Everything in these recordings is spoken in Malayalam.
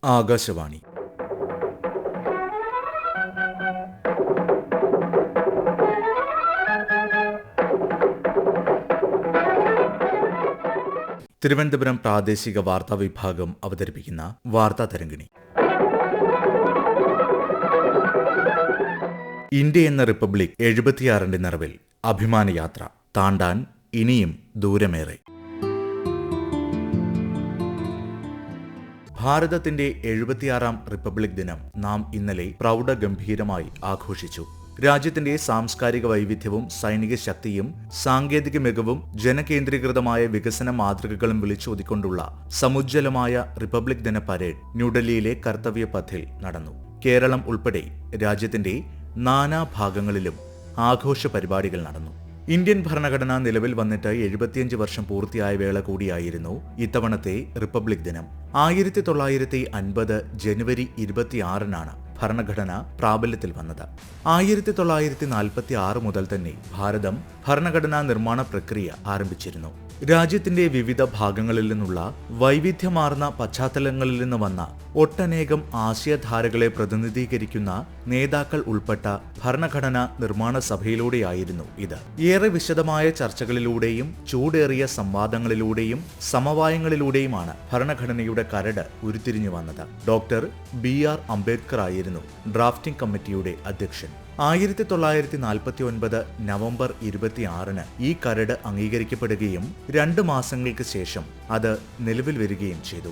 ആകാശവാണി. തിരുവനന്തപുരം പ്രാദേശിക വാർത്താ വിഭാഗം അവതരിപ്പിക്കുന്ന വാർത്താ തരംഗിണി. ഇന്ത്യ എന്ന റിപ്പബ്ലിക് 76ന്റെ നിറവിൽ അഭിമാനയാത്ര താണ്ടാൻ ഇനിയും ദൂരമേറെ. ഭാരതത്തിന്റെ 76ാം റിപ്പബ്ലിക് ദിനം നാം ഇന്നലെ പ്രൗഢഗംഭീരമായി ആഘോഷിച്ചു. രാജ്യത്തിന്റെ സാംസ്കാരിക വൈവിധ്യവും സൈനിക ശക്തിയും സാങ്കേതിക മികവും ജനകേന്ദ്രീകൃതമായ വികസന മാതൃകകളും വിളിച്ചോതിക്കൊണ്ടുള്ള സമുജ്വലമായ റിപ്പബ്ലിക് ദിന പരേഡ് ന്യൂഡൽഹിയിലെ കർത്തവ്യ പഥിൽ നടന്നു. കേരളം ഉൾപ്പെടെ രാജ്യത്തിന്റെ നാനാഭാഗങ്ങളിലും ആഘോഷ പരിപാടികൾ നടന്നു. ഇന്ത്യൻ ഭരണഘടന നിലവിൽ വന്നിട്ട് 75 വർഷം പൂർത്തിയായ വേള കൂടിയായിരുന്നു ഇത്തവണത്തെ റിപ്പബ്ലിക് ദിനം. 1950 ജനുവരി 26-നാണ് ഭരണഘടന പ്രാബല്യത്തിൽ വന്നത്. 1946 മുതൽ തന്നെ ഭാരതം ഭരണഘടനാ നിർമ്മാണ പ്രക്രിയ ആരംഭിച്ചിരുന്നു. രാജ്യത്തിന്റെ വിവിധ ഭാഗങ്ങളിൽ നിന്നുള്ള വൈവിധ്യമാർന്ന പശ്ചാത്തലങ്ങളിൽ നിന്ന് വന്ന ഒട്ടനേകം ആശയധാരകളെ പ്രതിനിധീകരിക്കുന്ന നേതാക്കൾ ഉൾപ്പെട്ട ഭരണഘടനാ നിർമ്മാണ സഭയിലൂടെയായിരുന്നു ഇത്. ഏറെ വിശദമായ ചർച്ചകളിലൂടെയും ചൂടേറിയ സംവാദങ്ങളിലൂടെയും സമവായങ്ങളിലൂടെയുമാണ് ഭരണഘടനയുടെ കരട് ഉരുത്തിരിഞ്ഞു വന്നത്. ഡോക്ടർ BR അംബേദ്കർ ആയിരുന്നു ഡ്രാഫ്റ്റിംഗ് കമ്മിറ്റിയുടെ അധ്യക്ഷൻ. 1949 നവംബർ 26-ന് ഈ കരട് അംഗീകരിക്കപ്പെടുകയും 2 മാസങ്ങൾക്ക് ശേഷം അത് നിലവിൽ വരികയും ചെയ്തു.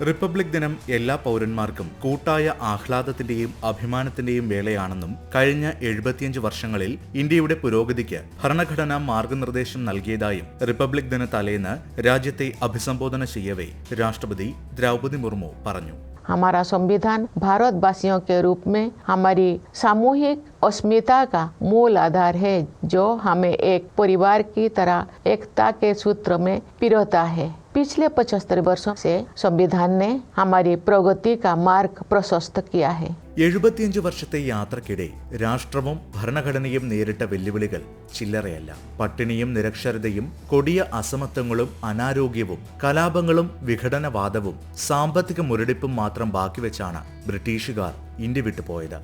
റിപ്പബ്ലിക് ദിനം എല്ലാ പൗരന്മാർക്കും കൂട്ടായ ആഹ്ലാദത്തിന്റെയും അഭിമാനത്തിന്റെയും വേളയാണെന്നും കഴിഞ്ഞ 75 വർഷങ്ങളിൽ ഇന്ത്യയുടെ പുരോഗതിക്ക് ഭരണഘടന മാർഗനിർദ്ദേശം നൽകിയതായും റിപ്പബ്ലിക് ദിന തലേന്ന് രാജ്യത്തെ അഭിസംബോധന ചെയ്യവേ രാഷ്ട്രപതി ദ്രൗപദി മുർമു പറഞ്ഞു. हमारा संविधान भारतवासियों के रूप में हमारी सामूहिक अस्मिता का मूल आधार है, जो हमें एक परिवार की तरह एकता के सूत्र में पिरोता है. पिछले 75 वर्षों से संविधान ने हमारी प्रगति का मार्ग प्रशस्त किया है. 75 വർഷത്തെ യാത്രക്കിടെ രാഷ്ട്രവും ഭരണഘടനയും നേരിട്ട വെല്ലുവിളികൾ ചില്ലറയല്ല. പട്ടിണിയും നിരക്ഷരതയും കൊടിയ അസമത്വങ്ങളും അനാരോഗ്യവും കലാപങ്ങളും വിഘടനവാദവും സാമ്പത്തിക മുരടിപ്പും മാത്രം ബാക്കിവെച്ചാണ് ബ്രിട്ടീഷുകാർ ഇന്ത്യ വിട്ടുപോയത്.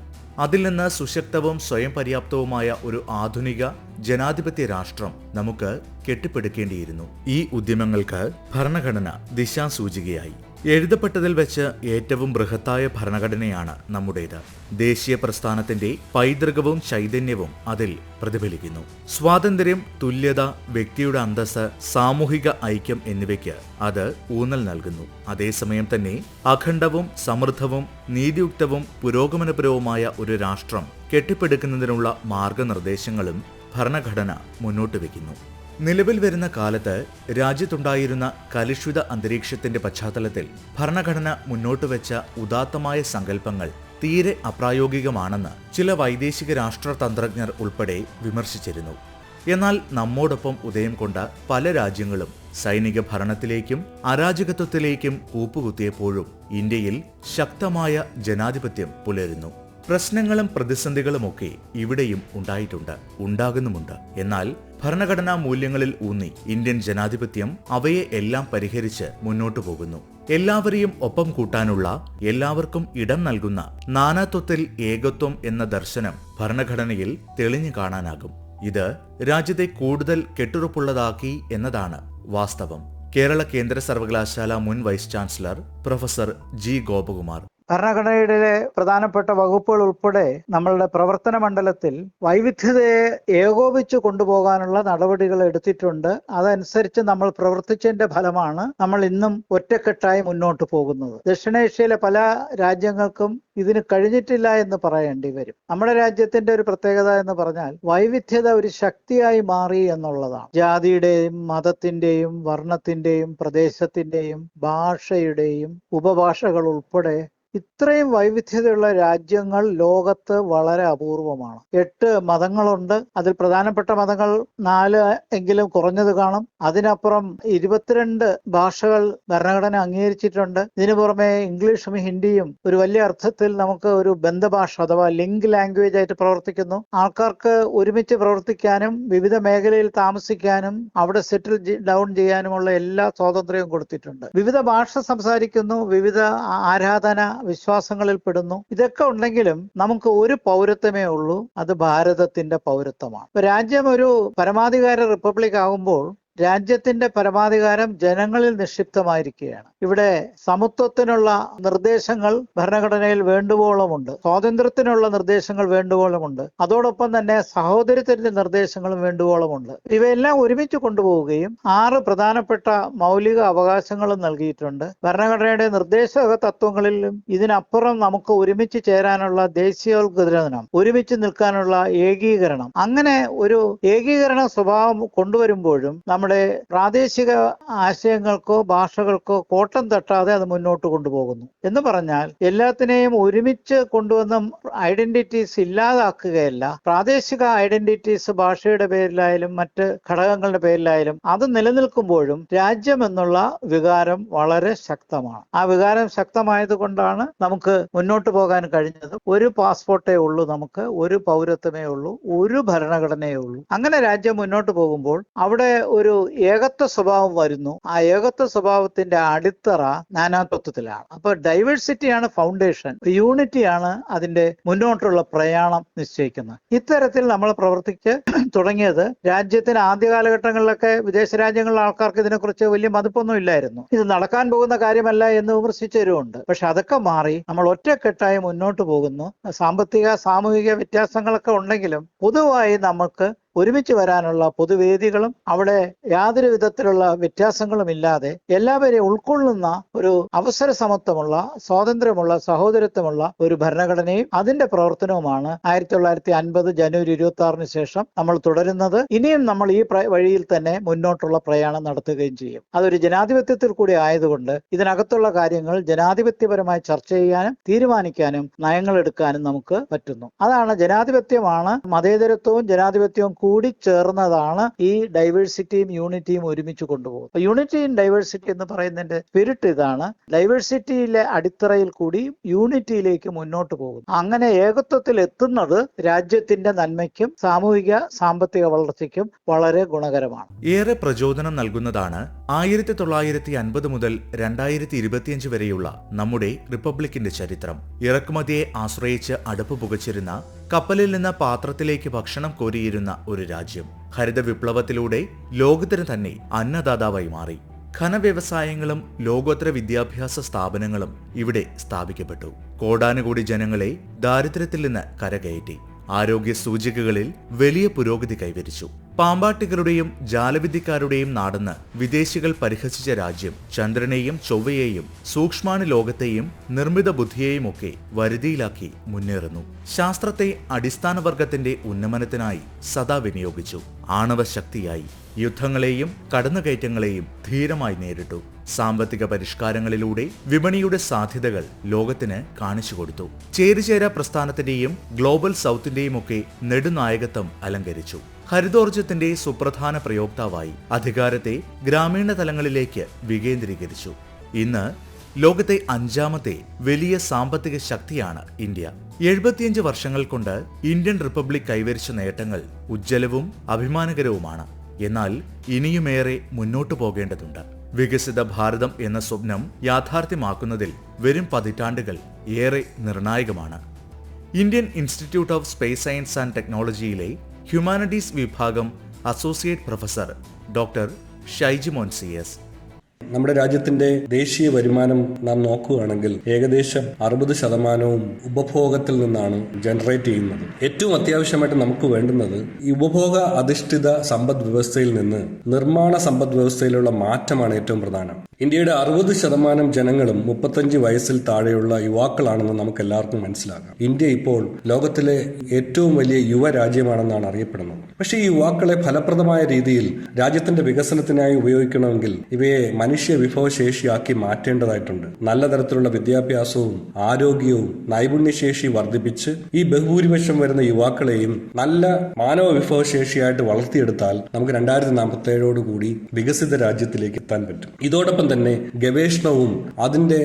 അതിൽ നിന്ന് സുശക്തവും സ്വയം പര്യാപ്തവുമായ ഒരു ആധുനിക ജനാധിപത്യ രാഷ്ട്രം നമുക്ക് കെട്ടിപ്പടുക്കേണ്ടിയിരുന്നു. ഈ ഉദ്യമങ്ങൾക്ക് ഭരണഘടന ദിശാസൂചികയായി. എഴുതപ്പെട്ടതിൽ വെച്ച് ഏറ്റവും ബൃഹത്തായ ഭരണഘടനയാണ് നമ്മുടേത്. ദേശീയ പ്രസ്ഥാനത്തിന്റെ പൈതൃകവും ചൈതന്യവും അതിൽ പ്രതിഫലിക്കുന്നു. സ്വാതന്ത്ര്യം, തുല്യത, വ്യക്തിയുടെ അന്തസ്സ്, സാമൂഹിക ഐക്യം എന്നിവയ്ക്ക് അത് ഊന്നൽ നൽകുന്നു. അതേസമയം തന്നെ അഖണ്ഡവും സമൃദ്ധവും നീതിയുക്തവും പുരോഗമനപരവുമായ ഒരു രാഷ്ട്രം കെട്ടിപ്പടുക്കുന്നതിനുള്ള മാർഗനിർദ്ദേശങ്ങളും ഭരണഘടന മുന്നോട്ട് വയ്ക്കുന്നു. നിലവിൽ വരുന്ന കാലത്ത് രാജ്യത്തുണ്ടായിരുന്ന കലുഷിത അന്തരീക്ഷത്തിന്റെ പശ്ചാത്തലത്തിൽ ഭരണഘടന മുന്നോട്ടുവെച്ച ഉദാത്തമായ സങ്കല്പങ്ങൾ തീരെ അപ്രായോഗികമാണെന്ന് ചില വൈദേശിക രാഷ്ട്രതന്ത്രജ്ഞർ ഉൾപ്പെടെ വിമർശിച്ചിരുന്നു. എന്നാൽ നമ്മോടൊപ്പം ഉദയം കൊണ്ട പല രാജ്യങ്ങളും സൈനിക ഭരണത്തിലേക്കും അരാജകത്വത്തിലേക്കും കൂപ്പുകുത്തിയപ്പോഴും ഇന്ത്യയിൽ ശക്തമായ ജനാധിപത്യം പുലരുന്നു. പ്രശ്നങ്ങളും പ്രതിസന്ധികളുമൊക്കെ ഇവിടെയും ഉണ്ടായിട്ടുണ്ട്, ഉണ്ടാകുന്നുമുണ്ട്. എന്നാൽ ഭരണഘടനാ മൂല്യങ്ങളിൽ ഊന്നി ഇന്ത്യൻ ജനാധിപത്യം അവയെ എല്ലാം പരിഹരിച്ച് മുന്നോട്ടു പോകുന്നു. എല്ലാവരെയും ഒപ്പം കൂട്ടാനുള്ള, എല്ലാവർക്കും ഇടം നൽകുന്ന നാനാത്വത്തിൽ ഏകത്വം എന്ന ദർശനം ഭരണഘടനയിൽ തെളിഞ്ഞു കാണാനാകും. ഇത് രാജ്യത്തെ കൂടുതൽ കെട്ടുറപ്പുള്ളതാക്കി എന്നതാണ് വാസ്തവം. കേരള കേന്ദ്ര സർവകലാശാല മുൻ vice chancellor professor G. Gopakumar ഭരണഘടനയുടെ പ്രധാനപ്പെട്ട വകുപ്പുകൾ ഉൾപ്പെടെ നമ്മളുടെ പ്രവർത്തന മണ്ഡലത്തിൽ വൈവിധ്യതയെ ഏകോപിച്ചു കൊണ്ടുപോകാനുള്ള നടപടികൾ എടുത്തിട്ടുണ്ട്. അതനുസരിച്ച് നമ്മൾ പ്രവർത്തിച്ചതിന്റെ ഫലമാണ് നമ്മൾ ഇന്നും ഒറ്റക്കെട്ടായി മുന്നോട്ട് പോകുന്നത്. ദക്ഷിണേഷ്യയിലെ പല രാജ്യങ്ങൾക്കും ഇതിന് കഴിഞ്ഞിട്ടില്ല എന്ന് പറയേണ്ടി വരും. നമ്മുടെ രാജ്യത്തിന്റെ ഒരു പ്രത്യേകത എന്ന് പറഞ്ഞാൽ വൈവിധ്യത ഒരു ശക്തിയായി മാറി എന്നുള്ളതാണ്. ജാതിയുടെയും മതത്തിന്റെയും വർണ്ണത്തിന്റെയും പ്രദേശത്തിന്റെയും ഭാഷയുടെയും ഉപഭാഷകൾ ഉൾപ്പെടെ ഇത്രയും വൈവിധ്യതയുള്ള രാജ്യങ്ങൾ ലോകത്ത് വളരെ അപൂർവമാണ്. 8 മതങ്ങളുണ്ട്. അതിൽ പ്രധാനപ്പെട്ട മതങ്ങൾ 4 എങ്കിലും കുറഞ്ഞത് കാണും. അതിനപ്പുറം 22 ഭാഷകൾ ഭരണഘടന അംഗീകരിച്ചിട്ടുണ്ട്. ഇതിനു പുറമെ ഇംഗ്ലീഷും ഹിന്ദിയും ഒരു വലിയ അർത്ഥത്തിൽ നമുക്ക് ഒരു ബന്ധഭാഷ അഥവാ ലിങ്ക് ലാംഗ്വേജ് ആയിട്ട് പ്രവർത്തിക്കുന്നു. ആൾക്കാർക്ക് ഒരുമിച്ച് പ്രവർത്തിക്കാനും വിവിധ മേഖലയിൽ താമസിക്കാനും അവിടെ സെറ്റിൽ ഡൗൺ ചെയ്യാനുമുള്ള എല്ലാ സ്വാതന്ത്ര്യവും കൊടുത്തിട്ടുണ്ട്. വിവിധ ഭാഷ സംസാരിക്കുന്നു, വിവിധ ആരാധന വിശ്വാസങ്ങളിൽ പെടുന്നു. ഇതൊക്കെ ഉണ്ടെങ്കിലും നമുക്ക് ഒരു പൗരത്വമേ ഉള്ളൂ, അത് ഭാരതത്തിന്റെ പൗരത്വമാണ്. രാജ്യം ഒരു പരമാധികാര റിപ്പബ്ലിക് ആകുമ്പോൾ രാജ്യത്തിന്റെ പരമാധികാരം ജനങ്ങളിൽ നിക്ഷിപ്തമായിരിക്കുകയാണ്. ഇവിടെ സമത്വത്തിനുള്ള നിർദ്ദേശങ്ങൾ ഭരണഘടനയിൽ വേണ്ടുവോളമുണ്ട്, സ്വാതന്ത്ര്യത്തിനുള്ള നിർദ്ദേശങ്ങൾ വേണ്ടുവോളമുണ്ട്, അതോടൊപ്പം തന്നെ സഹോദര്യത്തിന്റെ നിർദ്ദേശങ്ങളും വേണ്ടുവോളമുണ്ട്. ഇവയെല്ലാം ഒരുമിച്ച് കൊണ്ടുപോവുകയും 6 പ്രധാനപ്പെട്ട മൗലിക അവകാശങ്ങളും നൽകിയിട്ടുണ്ട്. ഭരണഘടനയുടെ നിർദ്ദേശക തത്വങ്ങളിലും ഇതിനപ്പുറം നമുക്ക് ഒരുമിച്ച് ചേരാനുള്ള ദേശീയോദ്ഗ്രഥനം, ഒരുമിച്ച് നിൽക്കാനുള്ള ഏകീകരണം, അങ്ങനെ ഒരു ഏകീകരണ സ്വഭാവം കൊണ്ടുവരുമ്പോഴും നമ്മുടെ പ്രാദേശിക ആശയങ്ങൾക്കോ ഭാഷകൾക്കോ കോട്ടം തട്ടാതെ അത് മുന്നോട്ട് കൊണ്ടുപോകുന്നു. എന്ന് പറഞ്ഞാൽ എല്ലാത്തിനെയും ഒരുമിച്ച് കൊണ്ടുവന്ന് ഐഡന്റിറ്റീസ് ഇല്ലാതാക്കുകയല്ല. പ്രാദേശിക ഐഡന്റിറ്റീസ് ഭാഷയുടെ പേരിലായാലും മറ്റ് ഘടകങ്ങളുടെ പേരിലായാലും അത് നിലനിൽക്കുമ്പോഴും രാജ്യം എന്നുള്ള വികാരം വളരെ ശക്തമാണ്. ആ വികാരം ശക്തമായത് കൊണ്ടാണ് നമുക്ക് മുന്നോട്ട് പോകാൻ കഴിഞ്ഞത്. ഒരു പാസ്പോർട്ടേ ഉള്ളൂ, നമുക്ക് ഒരു പൗരത്വമേ ഉള്ളൂ, ഒരു ഭരണഘടനയേ ഉള്ളൂ. അങ്ങനെ രാജ്യം മുന്നോട്ട് പോകുമ്പോൾ അവിടെ ഒരു ഏകത്വ സ്വഭാവം വരുന്നു. ആ ഏകത്വ സ്വഭാവത്തിന്റെ അടിത്തറ നാനാത്വത്തിലാണ്. അപ്പൊ ഡൈവേഴ്സിറ്റിയാണ് ഫൗണ്ടേഷൻ, യൂണിറ്റിയാണ് അതിന്റെ മുന്നോട്ടുള്ള പ്രയാണം നിശ്ചയിക്കുന്നത്. ഇത്തരത്തിൽ നമ്മൾ പ്രവർത്തിച്ച് തുടങ്ങിയത് രാജ്യത്തിന് ആദ്യ കാലഘട്ടങ്ങളിലൊക്കെ വിദേശ രാജ്യങ്ങളിലെ ആൾക്കാർക്ക് ഇതിനെക്കുറിച്ച് വലിയ മതിപ്പൊന്നും ഇല്ലായിരുന്നു. ഇത് നടക്കാൻ പോകുന്ന കാര്യമല്ല എന്ന് വിമർശിച്ചവരുമുണ്ട്. പക്ഷെ അതൊക്കെ മാറി നമ്മൾ ഒറ്റക്കെട്ടായി മുന്നോട്ട് പോകുന്നു. സാമ്പത്തിക സാമൂഹിക വ്യത്യാസങ്ങളൊക്കെ ഉണ്ടെങ്കിലും പൊതുവായി നമുക്ക് ഒരുമിച്ച് വരാനുള്ള പൊതുവേദികളും അവിടെ യാതൊരു വിധത്തിലുള്ള വ്യത്യാസങ്ങളും ഇല്ലാതെ എല്ലാവരെയും ഉൾക്കൊള്ളുന്ന ഒരു അവസര സമത്വമുള്ള, സ്വാതന്ത്ര്യമുള്ള, സഹോദരത്വമുള്ള ഒരു ഭരണഘടനയും അതിന്റെ പ്രവർത്തനവുമാണ് 1950 ജനുവരി 26 ശേഷം നമ്മൾ തുടരുന്നത്. ഇനിയും നമ്മൾ ഈ വഴിയിൽ തന്നെ മുന്നോട്ടുള്ള പ്രയാണം നടത്തുകയും ചെയ്യും. അതൊരു ജനാധിപത്യത്തിൽ കൂടി ആയതുകൊണ്ട് ഇതിനകത്തുള്ള കാര്യങ്ങൾ ജനാധിപത്യപരമായി ചർച്ച ചെയ്യാനും തീരുമാനിക്കാനും നയങ്ങൾ എടുക്കാനും നമുക്ക് പറ്റുന്നു. അതാണ് ജനാധിപത്യമാണ്. മതേതരത്വവും ജനാധിപത്യവും കൂടി ചേർന്നതാണ് ഈ ഡൈവേഴ്സിറ്റിയും യൂണിറ്റിയും ഒരുമിച്ച് കൊണ്ടുപോകുന്നത്. യൂണിറ്റി ഇൻ ഡൈവേഴ്സിറ്റി എന്ന് പറയുന്നതിന്റെ സ്പിരിറ്റ് ഇതാണ്. ഡൈവേഴ്സിറ്റിയിലെ അടിത്തറയിൽ കൂടി യൂണിറ്റിയിലേക്ക് മുന്നോട്ട് പോകുന്നു. അങ്ങനെ ഏകത്വത്തിൽ എത്തുന്നത് രാജ്യത്തിന്റെ നന്മയ്ക്കും സാമൂഹിക സാമ്പത്തിക വളർച്ചയ്ക്കും വളരെ ഗുണകരമാണ്. ഏറെ പ്രചോദനം നൽകുന്നതാണ് 1950 മുതൽ 2025 വരെയുള്ള നമ്മുടെ റിപ്പബ്ലിക്കിന്റെ ചരിത്രം. ഇറക്കുമതിയെ ആശ്രയിച്ച് അടുപ്പ് പുകച്ചിരുന്ന, കപ്പലിൽ നിന്ന് പാത്രത്തിലേക്ക് ഭക്ഷണം കോരിയിരുന്ന ഒരു രാജ്യം ഹരിത വിപ്ലവത്തിലൂടെ ലോകത്തിന് തന്നെ അന്നദാതാവായി മാറി. ഖനവ്യവസായങ്ങളും ലോകോത്തര വിദ്യാഭ്യാസ സ്ഥാപനങ്ങളും ഇവിടെ സ്ഥാപിക്കപ്പെട്ടു. കോടാനുകൂടി ജനങ്ങളെ ദാരിദ്ര്യത്തിൽ നിന്ന് കരകയറ്റി. ആരോഗ്യ സൂചികകളിൽ വലിയ പുരോഗതി കൈവരിച്ചു. പാമ്പാട്ടികളുടെയും ജാലവിദ്യക്കാരുടെയും നാടെന്ന് വിദേശികൾ പരിഹസിച്ച രാജ്യം ചന്ദ്രനെയും ചൊവ്വയെയും സൂക്ഷ്മാണു ലോകത്തെയും നിർമ്മിത ബുദ്ധിയെയും ഒക്കെ വരുതിയിലാക്കി മുന്നേറുന്നു. ശാസ്ത്രത്തെ അടിസ്ഥാനവർഗത്തിന്റെ ഉന്നമനത്തിനായി സദാ വിനിയോഗിച്ചു. ആണവശക്തിയായി യുദ്ധങ്ങളെയും കടന്നുകയറ്റങ്ങളെയും ധീരമായി നേരിട്ടു. സാമ്പത്തിക പരിഷ്കാരങ്ങളിലൂടെ വിപണിയുടെ സാധ്യതകൾ ലോകത്തിന് കാണിച്ചു കൊടുത്തു. ചേരിചേര പ്രസ്ഥാനത്തിന്റെയും ഗ്ലോബൽ സൗത്തിന്റെയും ഒക്കെ നെടുനായകത്വം അലങ്കരിച്ചു. ഹരിതോർജ്ജത്തിന്റെ സുപ്രധാന പ്രയോക്താവായി അധികാരത്തെ ഗ്രാമീണ തലങ്ങളിലേക്ക് വികേന്ദ്രീകരിച്ചു. ഇന്ന് ലോകത്തെ 5ാമത്തെ വലിയ സാമ്പത്തിക ശക്തിയാണ് ഇന്ത്യ. 75 വർഷങ്ങൾ കൊണ്ട് ഇന്ത്യൻ റിപ്പബ്ലിക് കൈവരിച്ച നേട്ടങ്ങൾ ഉജ്ജ്വലവും അഭിമാനകരവുമാണ്. എന്നാൽ ഇനിയുമേറെ മുന്നോട്ടു പോകേണ്ടതുണ്ട്. വികസിത ഭാരതം എന്ന സ്വപ്നം യാഥാർത്ഥ്യമാക്കുന്നതിൽ വരും പതിറ്റാണ്ടുകൾ ഏറെ നിർണായകമാണ്. Indian institute of space science and ടെക്നോളജിയിലെ ഹ്യൂമാനിറ്റീസ് വിഭാഗം associate professor doctor Shaijimon CS. നമ്മുടെ രാജ്യത്തിന്റെ ദേശീയ വരുമാനം നാം നോക്കുകയാണെങ്കിൽ ഏകദേശം 60% ഉപഭോഗത്തിൽ നിന്നാണ് ജനറേറ്റ് ചെയ്യുന്നത്. ഏറ്റവും അത്യാവശ്യമായിട്ട് നമുക്ക് വേണ്ടുന്നത് ഈ ഉപഭോഗ അധിഷ്ഠിത സമ്പദ് വ്യവസ്ഥയിൽ നിന്ന് നിർമ്മാണ സമ്പദ് വ്യവസ്ഥയിലുള്ള മാറ്റമാണ് ഏറ്റവും പ്രധാനം. ഇന്ത്യയുടെ 60% ജനങ്ങളും 35 വയസ്സിൽ താഴെയുള്ള യുവാക്കളാണെന്ന് നമുക്ക് എല്ലാവർക്കും മനസ്സിലാക്കാം. ഇന്ത്യ ഇപ്പോൾ ലോകത്തിലെ ഏറ്റവും വലിയ യുവരാജ്യമാണെന്നാണ് അറിയപ്പെടുന്നത്. പക്ഷേ ഈ യുവാക്കളെ ഫലപ്രദമായ രീതിയിൽ രാജ്യത്തിന്റെ വികസനത്തിനായി ഉപയോഗിക്കണമെങ്കിൽ ഇവയെ മനുഷ്യ വിഭവശേഷിയാക്കി മാറ്റേണ്ടതായിട്ടുണ്ട്. നല്ല തരത്തിലുള്ള വിദ്യാഭ്യാസവും ആരോഗ്യവും നൈപുണ്യശേഷി വർദ്ധിപ്പിച്ച് ഈ ബഹുഭൂരിപക്ഷം വരുന്ന യുവാക്കളെയും നല്ല മാനവ വിഭവശേഷിയായിട്ട് വളർത്തിയെടുത്താൽ നമുക്ക് 2047 കൂടി വികസിത രാജ്യത്തിലേക്ക് എത്താൻ പറ്റും. ഇതോടൊപ്പം തന്നെ ഗവേഷണവും അതിന്റെ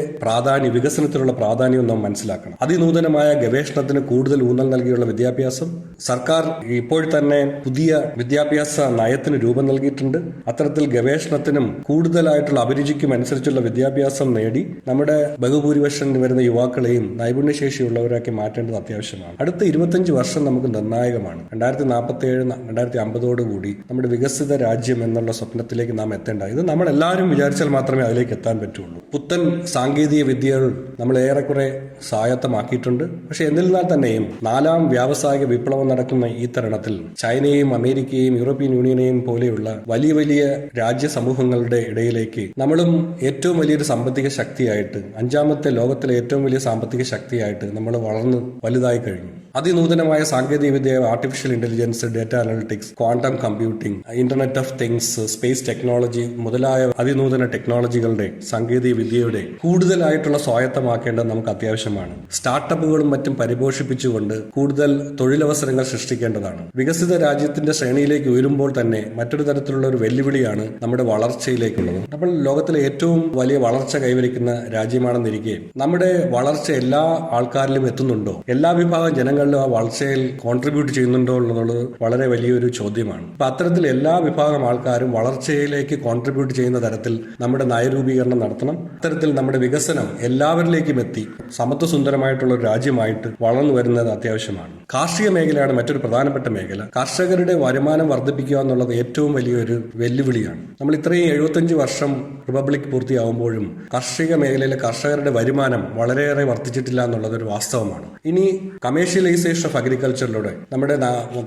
വികസനത്തിലുള്ള പ്രാധാന്യവും നാം മനസ്സിലാക്കണം. അതിനൂതനമായ ഗവേഷണത്തിന് കൂടുതൽ ഊന്നൽ നൽകിയുള്ള വിദ്യാഭ്യാസം സർക്കാർ ഇപ്പോൾ തന്നെ പുതിയ വിദ്യാഭ്യാസ നയത്തിന് രൂപം നൽകിയിട്ടുണ്ട്. അത്തരത്തിൽ ഗവേഷണത്തിനും കൂടുതലായിട്ടുള്ള അഭിരുചിക്കും അനുസരിച്ചുള്ള വിദ്യാഭ്യാസം നേടി നമ്മുടെ ബഹുഭൂരിപക്ഷം വരുന്ന യുവാക്കളെയും നൈപുണ്യശേഷിയുള്ളവരാക്കി മാറ്റേണ്ടത് അത്യാവശ്യമാണ്. അടുത്ത 25 വർഷം നമുക്ക് നിർണായകമാണ്. 2047-2050 കൂടി നമ്മുടെ വികസിത രാജ്യം എന്നുള്ള സ്വപ്നത്തിലേക്ക് നാം എത്തേണ്ടത്. ഇത് നമ്മൾ എല്ലാവരും വിചാരിച്ചാൽ മാത്രമേ അതിലേക്ക് എത്താൻ പറ്റുള്ളൂ. പുത്തൻ സാങ്കേതിക വിദ്യകൾ നമ്മൾ ഏറെക്കുറെ സ്വായത്തമാക്കിയിട്ടുണ്ട്. പക്ഷെ എന്നിരുന്നാൽ തന്നെയും 4ാം വ്യാവസായിക വിപ്ലവം നടക്കുന്ന ഈ തരുണത്തിൽ ചൈനയെയും അമേരിക്കയെയും യൂറോപ്യൻ യൂണിയനെയും പോലെയുള്ള വലിയ വലിയ രാജ്യ സമൂഹങ്ങളുടെ ഇടയിലേക്ക് നമ്മളും ഏറ്റവും വലിയൊരു സാമ്പത്തിക ശക്തിയായിട്ട്, 5ാമത്തെ ലോകത്തിലെ ഏറ്റവും വലിയ സാമ്പത്തിക ശക്തിയായിട്ട് നമ്മൾ വളർന്ന് വലുതായി കഴിഞ്ഞു. അതിനൂതനമായ സാങ്കേതിക വിദ്യ, artificial intelligence, data analytics, quantum computing, internet of things, space technology മുതലായ അതിനൂതന ടെക്നോളജികളുടെ സാങ്കേതിക വിദ്യയുടെ കൂടുതലായിട്ടുള്ള സ്വായത്തമാക്കേണ്ടത് നമുക്ക് അത്യാവശ്യമാണ്. സ്റ്റാർട്ടപ്പുകളും മറ്റും പരിപോഷിപ്പിച്ചുകൊണ്ട് കൂടുതൽ തൊഴിലവസരങ്ങൾ സൃഷ്ടിക്കേണ്ടതാണ്. വികസിത രാജ്യത്തിന്റെ ശ്രേണിയിലേക്ക് ഉയരുമ്പോൾ തന്നെ മറ്റൊരു തരത്തിലുള്ള ഒരു വെല്ലുവിളിയാണ് നമ്മുടെ വളർച്ചയിലേക്കുള്ളത്. നമ്മൾ ലോകത്തിലെ ഏറ്റവും വലിയ വളർച്ച കൈവരിക്കുന്ന രാജ്യമാണെന്നിരിക്കെ നമ്മുടെ വളർച്ച എല്ലാ ആൾക്കാരിലും എത്തുന്നുണ്ടോ? എല്ലാ വിഭാഗം ജനങ്ങളിലും ആ വളർച്ചയിൽ കോൺട്രിബ്യൂട്ട് ചെയ്യുന്നുണ്ടോ എന്നുള്ളത് വളരെ വലിയൊരു ചോദ്യമാണ്. അപ്പൊ അത്തരത്തിൽ എല്ലാ വിഭാഗം ആൾക്കാരും വളർച്ചയിലേക്ക് കോൺട്രിബ്യൂട്ട് ചെയ്യുന്ന തരത്തിൽ നമ്മുടെ നയരൂപീകരണം നടത്തണം. അത്തരത്തിൽ നമ്മുടെ വികസനം എല്ലാവരിലേക്കും എത്തി സമത്വസുന്ദരമായിട്ടുള്ള ഒരു രാജ്യമായിട്ട് വളർന്നു വരുന്നത് അത്യാവശ്യമാണ്. കാർഷിക മേഖലയാണ് മറ്റൊരു പ്രധാനപ്പെട്ട മേഖല. കർഷകരുടെ വരുമാനം വർദ്ധിപ്പിക്കുക എന്നുള്ളത് ഏറ്റവും വലിയൊരു വെല്ലുവിളിയാണ്. നമ്മൾ ഇത്രയും 75 വർഷം റിപ്പബ്ലിക് പൂർത്തിയാവുമ്പോഴും കാർഷിക മേഖലയിലെ കർഷകരുടെ വരുമാനം വളരെയേറെ വർദ്ധിച്ചിട്ടില്ല എന്നുള്ളത് ഒരു വാസ്തവമാണ്. ഇനി കമേഴ്ഷ്യലൈസേഷൻ ഓഫ് അഗ്രികൾച്ചറിലൂടെ നമ്മുടെ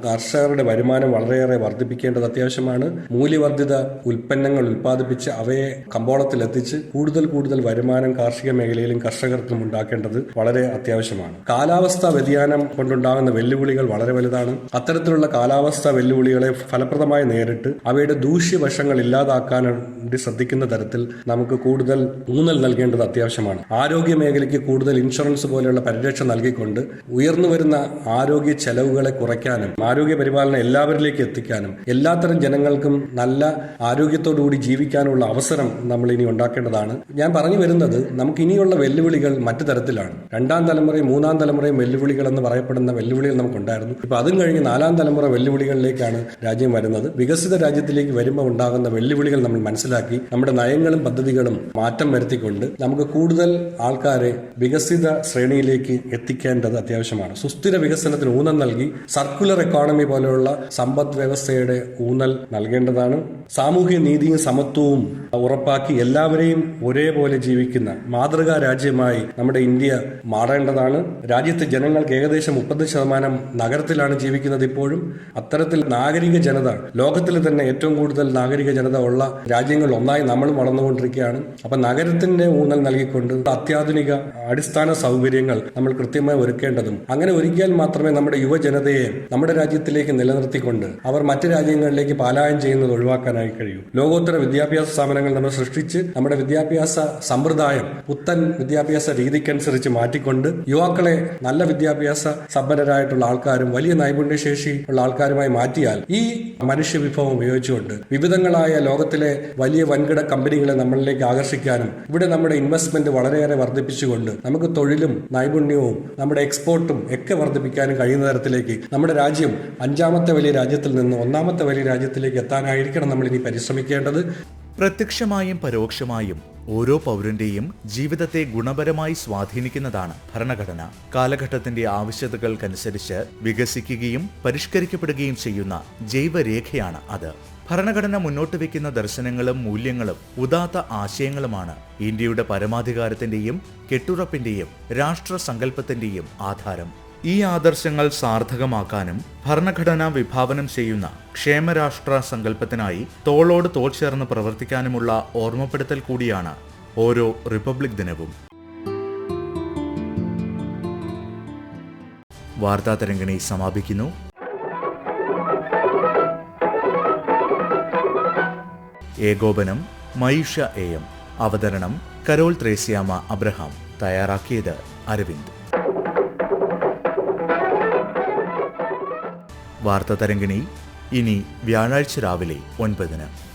കർഷകരുടെ വരുമാനം വളരെയേറെ വർദ്ധിപ്പിക്കേണ്ടത് അത്യാവശ്യമാണ്. മൂല്യവർദ്ധിത ഉൽപ്പന്നങ്ങൾ ഉൽപ്പാദിപ്പിച്ച് അവയെ കമ്പോളത്തിലെത്തിച്ച് കൂടുതൽ വരുമാനം കാർഷിക മേഖലയിലും കർഷകർക്കും ഉണ്ടാക്കേണ്ടത് വളരെ അത്യാവശ്യമാണ്. കാലാവസ്ഥാ വ്യതിയാനം കൊണ്ടുണ്ടാകുന്ന വെല്ലുവിളികൾ വളരെ വലുതാണ്. അത്തരത്തിലുള്ള കാലാവസ്ഥാ വെല്ലുവിളികളെ ഫലപ്രദമായി നേരിട്ട് അവയുടെ ദൂഷ്യവശങ്ങൾ ഇല്ലാതാക്കാൻ വേണ്ടി ശ്രദ്ധിക്കുന്ന തരത്തിൽ നമുക്ക് കൂടുതൽ ഊന്നൽ നൽകേണ്ടത് അത്യാവശ്യമാണ്. ആരോഗ്യ മേഖലയ്ക്ക് കൂടുതൽ ഇൻഷുറൻസ് പോലെയുള്ള പരിരക്ഷ നൽകിക്കൊണ്ട് ഉയർന്നു വരുന്ന ആരോഗ്യ ചെലവുകളെ കുറയ്ക്കാനും ആരോഗ്യ പരിപാലനം എല്ലാവരിലേക്ക് എത്തിക്കാനും എല്ലാത്തരം ജനങ്ങൾക്കും നല്ല ആരോഗ്യത്തോടുകൂടി ജീവിക്കാനുള്ള അവസരം നമ്മൾ ഇനി ഉണ്ടാക്കേണ്ടതാണ്. ഞാൻ പറഞ്ഞു വരുന്നത് നമുക്ക് ഇനിയുള്ള വെല്ലുവിളികൾ മറ്റു തരത്തിലാണ്. 2ാം തലമുറയും 3ാം തലമുറയും വെല്ലുവിളികൾ എന്ന് പറയപ്പെടുന്ന വെല്ലുവിളികൾ നമുക്കുണ്ടായിരുന്നു. ഇപ്പൊ അതും കഴിഞ്ഞ് 4ാം തലമുറ വെല്ലുവിളികളിലേക്കാണ് രാജ്യം വരുന്നത്. വികസിത രാജ്യത്തിലേക്ക് വരുമ്പോൾ ഉണ്ടാകുന്ന വെല്ലുവിളികൾ നമ്മൾ മനസ്സിലാക്കി നമ്മുടെ നയങ്ങളും പദ്ധതികളും മാറ്റം വരുത്തിക്കൊണ്ട് നമുക്ക് കൂടുതൽ ആൾക്കാരെ വികസിത ശ്രേണിയിലേക്ക് എത്തിക്കേണ്ടത് അത്യാവശ്യമാണ്. സുസ്ഥിര വികസനത്തിന് ഊന്നൽ നൽകി സർക്കുലർ എക്കോണമി പോലെയുള്ള സമ്പദ് വ്യവസ്ഥയുടെ ഊന്നൽ നൽകേണ്ടതാണ്. സാമൂഹ്യ നീതിയും സമത്വവും ഉറപ്പാക്കി എല്ലാവരെയും ഒരേപോലെ ജീവിക്കുന്ന മാതൃകാ രാജ്യമായി നമ്മുടെ ഇന്ത്യ മാറേണ്ടതാണ്. രാജ്യത്തെ ജനങ്ങൾക്ക് ഏകദേശം 30% നഗരത്തിലാണ് ജീവിക്കുന്നത് ഇപ്പോഴും. അത്തരത്തിൽ നാഗരിക ജനത, ലോകത്തിൽ തന്നെ ഏറ്റവും കൂടുതൽ നാഗരിക ജനത ഉള്ള രാജ്യങ്ങളിൽ ഒന്നായി നമ്മളും വളർന്നുകൊണ്ടിരിക്കുകയാണ്. അപ്പൊ നഗരത്തിന്റെ ഊന്നൽ നൽകിക്കൊണ്ട് അത്യാധുനിക അടിസ്ഥാന സൗകര്യങ്ങൾ നമ്മൾ കൃത്യമായി ഒരുക്കേണ്ടതും, അങ്ങനെ ഒരുക്കിയാൽ മാത്രമേ നമ്മുടെ യുവജനതയെ നമ്മുടെ രാജ്യത്തിലേക്ക് നിലനിർത്തിക്കൊണ്ട് അവർ മറ്റു രാജ്യങ്ങളിലേക്ക് പലായനം ചെയ്യുന്നത് ഒഴിവാക്കാനായി കഴിയൂ. ലോകോത്തര വിദ്യാഭ്യാസ സ്ഥാപനങ്ങൾ നമ്മൾ സൃഷ്ടിച്ച് നമ്മുടെ വിദ്യാഭ്യാസ സമ്പ്രദായം പുത്തൻ വിദ്യാഭ്യാസ രീതിക്കനുസരിച്ച് മാറ്റിക്കൊണ്ട് യുവാക്കളെ നല്ല വിദ്യാഭ്യാസ സമ്പന്നരായിട്ടുള്ള ആൾക്കാരും വലിയ നൈപുണ്യശേഷി ഉള്ള ആൾക്കാരുമായി മാറ്റിയാൽ ഈ മനുഷ്യ വിഭവം ഉപയോഗിച്ചുകൊണ്ട് വിവിധങ്ങളായ ലോകത്തിലെ വലിയ വൻകിട കമ്പനികളെ നമ്മളിലേക്ക് ആകർഷിക്കാനും ഇവിടെ നമ്മുടെ ഇൻവെസ്റ്റ്മെന്റ് വളരെയേറെ വർദ്ധിപ്പിച്ചുകൊണ്ട് നമുക്ക് തൊഴിലും നൈപുണ്യവും നമ്മുടെ എക്സ്പോർട്ടും ഒക്കെ വർദ്ധിപ്പിക്കാനും കഴിയുന്ന തരത്തിലേക്ക് നമ്മുടെ രാജ്യം 5ാമത്തെ വലിയ രാജ്യത്തിൽ നിന്ന് 1ാമത്തെ വലിയ രാജ്യത്തിലേക്ക് എത്താനായിരിക്കണം നമ്മൾ ഇനി പരിശ്രമിക്കേണ്ടത്. പ്രത്യക്ഷമായും പരോക്ഷമായും ഓരോ പൗരന്റെയും ജീവിതത്തെ ഗുണപരമായി സ്വാധീനിക്കുന്നതാണ് ഭരണഘടന. കാലഘട്ടത്തിന്റെ ആവശ്യകതകൾക്കനുസരിച്ച് വികസിക്കുകയും പരിഷ്കരിക്കപ്പെടുകയും ചെയ്യുന്ന ജൈവരേഖയാണ് അത്. ഭരണഘടന മുന്നോട്ട് വയ്ക്കുന്ന ദർശനങ്ങളും മൂല്യങ്ങളും ഉദാത്ത ആശയങ്ങളുമാണ് ഇന്ത്യയുടെ പരമാധികാരത്തിന്റെയും കെട്ടുറപ്പിന്റെയും രാഷ്ട്രസങ്കല്പത്തിന്റെയും ആധാരം. ഈ ആദർശങ്ങൾ സാർത്ഥകമാക്കാനും ഭരണഘടന വിഭാവനം ചെയ്യുന്ന ക്ഷേമരാഷ്ട്ര സങ്കല്പത്തിനായി തോളോട് തോൾ ചേർന്ന് പ്രവർത്തിക്കാനുമുള്ള ഓർമ്മപ്പെടുത്തൽ കൂടിയാണ് ഓരോ റിപ്പബ്ലിക് ദിനവും. വാർത്താ തരംഗിണി സമാപിക്കുന്നു. ഏകോപനം മയൂഷ AM. അവതരണം കരോൾ ത്രേസ്യാമ അബ്രഹാം. തയ്യാറാക്കിയത് അരവിന്ദ്. വാർത്താ തരംഗിണി ഇനി വ്യാഴാഴ്ച രാവിലെ 9:00.